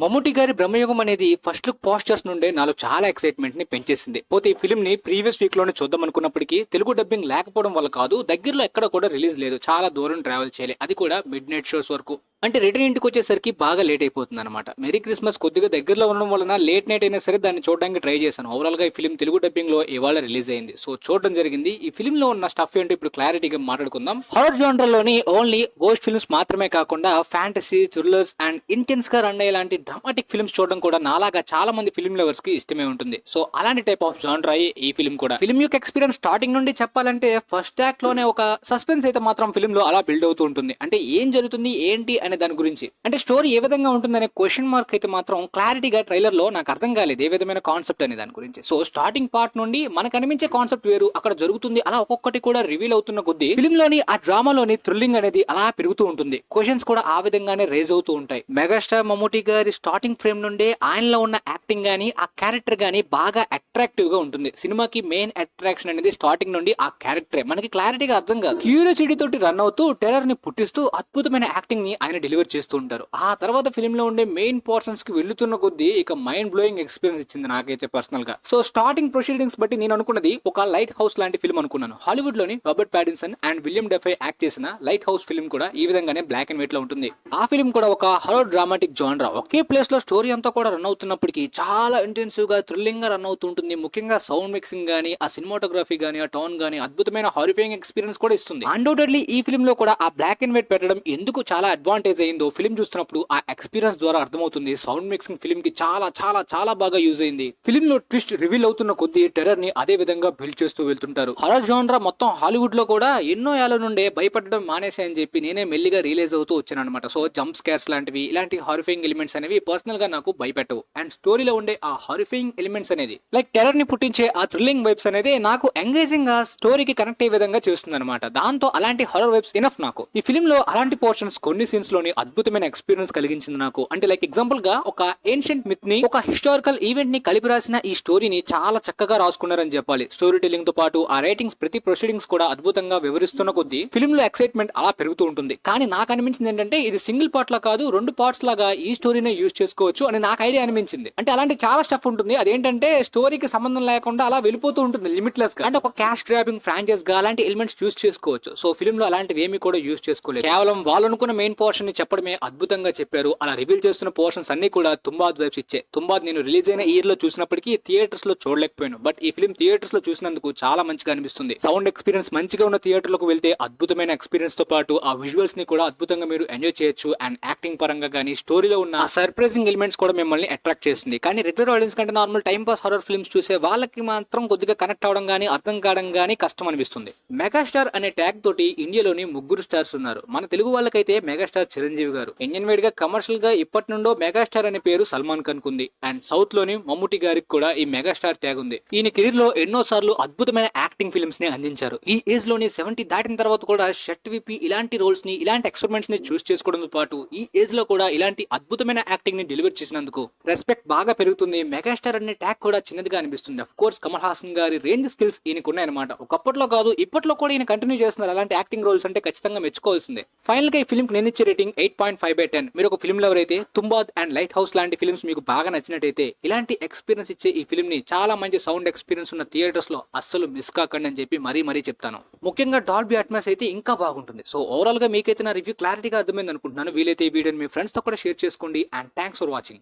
మమ్ముటి గారి బ్రహ్మయుగం అనేది first look posters నుండే నాలో చాలా ఎక్సైట్మెంట్ ని పెంచేసింది. పోతే ఈ ఫిల్మ్ ని ప్రీవియస్ వీక్ లోనే చూద్దాం అనుకున్నప్పటికీ తెలుగు డబ్బింగ్ లేకపోవడం వల్ల కాదు, దగ్గరలో ఎక్కడ కూడా రిలీజ్ లేదు. చాలా దూరం ట్రావెల్ చేయాలి, అది కూడా మిడ్ నైట్ షోస్ వరకు. అంటే రిటర్న్ ఇంటికి వచ్చేసరికి బాగా లేట్ అయిపోతుంది అనమాట. మెరీ క్రిస్మస్ కొద్దిగా దగ్గరలో ఉండడం వలన లేట్ నైట్ అయినా సరే దాన్ని చూడడానికి ట్రై చేశాను. ఓవరాల్ గా ఈ ఫిల్మ్ తెలుగు డబ్బింగ్ లో ఇవాళ రిలీజ్ అయింది. సో చూడడం జరిగింది. ఈ ఫిల్మ్ లో ఉన్న స్టఫ్ ఏంటో ఇప్పుడు క్లారిటీగా మాట్లాడుకుందాం. హారర్ జానర్ లోని ఓన్లీ గోస్ట్ ఫిల్మ్స్ మాత్రమే కాకుండా ఫ్యాంటసీ, థ్రిల్లర్స్ అండ్ ఇంటెన్స్ గా రన్ అయ్యే లాంటి డ్రామాటిక్ ఫిల్మ్స్ చూడడం కూడా నాలాగా చాలా మంది ఫిల్మ్ లవర్స్ కి ఇష్టమే ఉంటుంది. సో అలాంటి టైప్ ఆఫ్ జానర్ అయ్యి ఈ ఫిల్మ్ కూడా. ఫిల్మ్ యొక్క ఎక్స్పీరియన్స్ స్టార్టింగ్ నుండి చెప్పాలంటే ఫస్ట్ యాక్ట్ లోనే ఒక సస్పెన్స్ అయితే మాత్రం ఫిల్మ్ లో అలా బిల్డ్ అవుతూ ఉంటుంది. అంటే ఏం జరుగుతుంది ఏంటి అనే దాని గురించి, అంటే స్టోరీ ఏ విధంగా ఉంటుందనే క్వశ్చన్ మార్క్ అయితే మాత్రం క్లారిటీగా ట్రైలర్ లో నాకు అర్థం కాలేదు ఏ విధమైన కాన్సెప్ట్ అనే దాని గురించి. సో స్టార్టింగ్ పార్ట్ నుండి మనకు అనిపించే కాన్సెప్ట్ వేరు, అక్కడ జరుగుతుంది అలా ఒక్కొక్కటి కూడా రివీల్ అవుతున్న కొద్దీ ఫిల్మ్ లోని ఆ డ్రామాలోని థ్రిల్లింగ్ అనేది అలా పెరుగుతూ ఉంటుంది. క్వశ్చన్స్ కూడా ఆ విధంగానే రేజ్ అవుతూ ఉంటాయి. మెగాస్టార్ మమ్ముటి గారి స్టార్టింగ్ ఫ్రేమ్ నుండే ఆయనలో ఉన్న యాక్టింగ్ గానీ ఆ క్యారెక్టర్ గానీ బాగా అట్రాక్టివ్ గా ఉంటుంది. సినిమాకి మెయిన్ అట్రాక్షన్ అనేది స్టార్టింగ్ నుండి ఆ క్యారెక్టరే. మనకి క్లారిటీగా అర్థం కాదు, క్యూరియాసిటీ తోటి రన్ అవుతూ టెర్రర్ ని పుట్టిస్తూ అద్భుతమైన యాక్టింగ్ ని ఆయన డెలివర్ చేస్తూ ఉంటారు. ఆ తర్వాత ఫిల్మ్ లో ఉండే మెయిన్ పోర్షన్స్ కి వెళ్తున్న కొద్దీ ఇక మైండ్ బ్లోయింగ్ ఎక్స్పీరియన్స్ ఇచ్చింది నాకైతే పర్సనల్ గా. సో స్టార్టింగ్ ప్రొసీడింగ్స్ బట్టి నేను అనుకున్నది ఒక లైట్ హౌస్ లాంటి ఫిల్మ్ అనుకున్నాను. హాలీవుడ్ లోని Robert Pattinson and Willem Dafoe act చేసిన లైట్ హౌస్ ఫిల్మ్ కూడా ఈ విధంగానే బ్లాక్ అండ్ వైట్ లో ఉంటుంది. ఆ ఫిల్మ్ కూడా ఒక హారర్ డ్రామాటిక్ జానర్. ఒకే ప్లేస్ లో స్టోరీ అంతా కూడా రన్ అవుతున్నప్పటికీ చాలా ఇంటెన్సివ్ గా థ్రిల్లింగ్ గా రన్ అవుతుంటుంది. ముఖ్యంగా సౌండ్ మిక్సింగ్ గానీ ఆ సినిమాటోగ్రఫీ గానీ ఆ టోన్ గానీ అద్భుతమైన హారిఫైయింగ్ ఎక్స్పీరియన్స్ కూడా ఇస్తుంది. అన్డౌటెడ్లీ ఈ ఫిల్మ్ లో కూడా ఆ బ్లాక్ అండ్ వైట్ పెట్టడం ఎందుకు చాలా అడ్వాంటేజ్ అయిందో ఫిల్మ్ చూస్తున్నప్పుడు ఆ ఎక్స్పీరియన్స్ ద్వారా అర్థమవుతుంది. సౌండ్ మిక్సింగ్ ఫిల్మ్ కి చాలా చాలా చాలా బాగా యూజ్ అయింది. ఫిల్మ్ లో ట్విస్ట్ రివీల్ అవుతున్న కొద్దీ టెర్రర్ ని అదే విధంగా బిల్డ్ చేస్తూ వెళ్తుంటారు. హారర్ జానర్ మొత్తం హాలీవుడ్ లో కూడా ఎన్నో ఏళ్ల నుండే భయపడడం మానేసే అని చెప్పి నేనే మెల్లిగా రియలైజ్ అవుతూ వచ్చాను అనమాట. సో జంప్ స్కేర్స్ లాంటివి ఇలాంటి హారిఫైయింగ్ ఎలిమెంట్స్ అనేవి పర్సనల్ గా నాకు భయపెట్టవు. అండ్ స్టోరీలో ఉండే ఆ హారిఫైయింగ్ ఎలిమెంట్స్ అనేది లైక్ టెర్రర్ ని పుట్టించే ఆ థ్రిల్లింగ్ వైబ్స్ అనేది నాకు ఎంగేజింగ్ గా స్టోరీకి కనెక్ట్ అయ్యే విధంగా చేస్తుంది అనమాట. దాంతో అలాంటి హారర్ వైబ్స్ ఇనఫ్ నాకు. ఈ ఫిల్మ్ లో అలాంటి పోర్షన్స్ కొన్ని సీన్స్ లోని అద్భుతమైన ఎక్స్పీరియన్స్ కలిగించింది నాకు. అంటే లైక్ ఎగ్జాంపుల్ గా ఒక ఏన్షియంట్ మిత్ ని ఒక హిస్టారికల్ ఈవెంట్ ని కలిపి రాసిన ఈ స్టోరీని చాలా చక్కగా రాసుకున్నారని చెప్పాలి. స్టోరీ టెల్లింగ్ తో పాటు ఆ రైటింగ్స్ ప్రతి ప్రొసీడింగ్స్ కూడా అద్భుతంగా వివరిస్తున్న కొద్దీ ఫిల్మ్ లో ఎక్సైట్మెంట్ అలా పెరుగుతూ ఉంటుంది. కానీ నాకు అనిపించింది ఏంటంటే ఇది సింగిల్ పార్ట్ లా కాదు, రెండు పార్ట్స్ లాగా ఈ స్టోరీనే యూజ్ చేసుకోవచ్చు అని నాకు ఐడియా అనిపించింది. అంటే అలాంటి చాలా స్టఫ్ ఉంటుంది, అదేంటంటే స్టోరీకి సంబంధం లేకుండా అలా వెళ్ళిపోతూ ఉంటుంది లిమిట్లెస్ గా. అంటే ఒక క్యాష్ గ్రాబింగ్ ఫ్రాంచైజ్ గా అలాంటి ఎలిమెంట్స్ యూజ్ చేసుకోవచ్చు. సో ఫిల్మ్ లో అలాంటివి ఏమి కూడా యూజ్ చేసుకోలేదు. కేవలం వాళ్ళు అనుకున్న మెయిన్ పోర్షన్ ని చెప్పడమే అద్భుతంగా చెప్పారు. అలా రివీల్ చేస్తున్న పోర్షన్స్ అన్ని కూడా తుంబాద్ వైబ్స్ ఇచ్చే. తుంబాద్ నేను రిలీజ్ అయిన ఇయర్ లో చూసినప్పటికీ థియేటర్స్ లో చూడలేకపోయాను. బట్ ఈ ఫిల్మ్ థియేటర్స్ లో చూసినందుకు చాలా మంచిగా అనిపిస్తుంది. సౌండ్ ఎక్స్పీరియన్స్ మంచిగా ఉన్న థియేటర్ లకు వెళ్తే అద్భుతమైన ఎక్స్పీరియన్స్ తో పాటు ఆ విజువల్స్ ని కూడా అద్భుతంగా మీరు ఎంజాయ్ చేయొచ్చు. అండ్ యాక్టింగ్ పరంగా కానీ స్టోరీలో ఉన్న సర్ప్రైజింగ్ ఎలిమెంట్స్ కూడా మిమ్మల్ని అట్రాక్ట్ చేస్తుంది. కానీ రెగ్యులర్ ఆడియన్స్ కంటే normal time pass horror films చూసే వాళ్ళకి మాత్రం కొద్దిగా కనెక్ట్ అవడం గానీ అర్థం కావడం గానీ కష్టం అనిపిస్తుంది. మెగాస్టార్ అనే ట్యాగ్ తోటి ఇండియాలోని ముగ్గురు స్టార్స్ ఉన్నారు. మన తెలుగు వాళ్ళకైతే మెగాస్టార్ చిరంజీవి గారు. ఇండియన్ వైడ్ గా కమర్షియల్ గా ఇప్పటి నుండో మెగాస్టార్ అనే పేరు సల్మాన్ ఖాన్ కుంది. అండ్ సౌత్ లోని మమ్ముటి గారికి కూడా ఈ మెగాస్టార్ ట్యాగ్ ఉంది. ఈయన కెరీర్ లో ఎన్నో సార్లు అద్భుతమైన యాక్టింగ్ ఫిల్మ్స్ ని అందించారు. ఈ ఏజ్ లోని 70 దాటిన తర్వాత కూడా షర్ట్ విప్పి ఇలాంటి రోల్స్ ని ఇలాంటి ఎక్స్పెరిమెంట్స్ ని చూస్ చేసుకోవడంతో పాటు ఈ ఏజ్ లో కూడా ఇలాంటి అద్భుతమైన యాక్టింగ్ ని డెలివర్ చేసినందుకు రెస్పెక్ట్ బాగా పెరుగుతుంది. మెగాస్టార్ అనే ట్యాగ్ కూడా చిన్నదిగా అనిపిస్తుంది. అఫ్ కోర్స్ కమల్ హాసన్ గారి రేంజ్ స్కిల్స్ ఈయనకు ఉన్నాయన్నమాట. ఒకప్పట్లో కాదు ఇప్పట్లో కూడా ఈయన కంటిన్యూ చేస్తున్నారు. అలాంటి యాక్టింగ్ రోల్స్ అంటే ఖచ్చితంగా మెచ్చుకోవాల్సిందే. ఫైనల్ గా ఈ ఫిల్మ్ నేను ఇచ్చే రేటింగ్ 8.5/10. మీరు ఒక ఫిల్మ్ లవర్ అయితే తుంబాద్ అండ్ లైట్ హౌస్ లాంటి ఫిల్మ్స్ మీకు బాగా నచ్చినట్టయితే ఇలాంటి ఎక్స్పీరియన్స్ ఇచ్చే ఈ ఫిల్మ్ ని చాలా మంచి సౌండ్ ఎక్స్పీరియన్స్ ఉన్న థియేటర్స్ లో అస్సలు మిస్ కాకండి అని చెప్పి మరీ చెప్తాను. ముఖ్యంగా డాల్బీ అట్మాస్ అయితే ఇంకా బాగుంటుంది. సో ఓవరాల్ గా మీకైతే నా రివ్యూ క్లారిటీగా అర్థమైంది అనుకుంటున్నాను. వీలైతే ఈ వీడియోని మీ ఫ్రెండ్స్ తో కూడా షేర్ చేసుకోండి. And thanks for watching.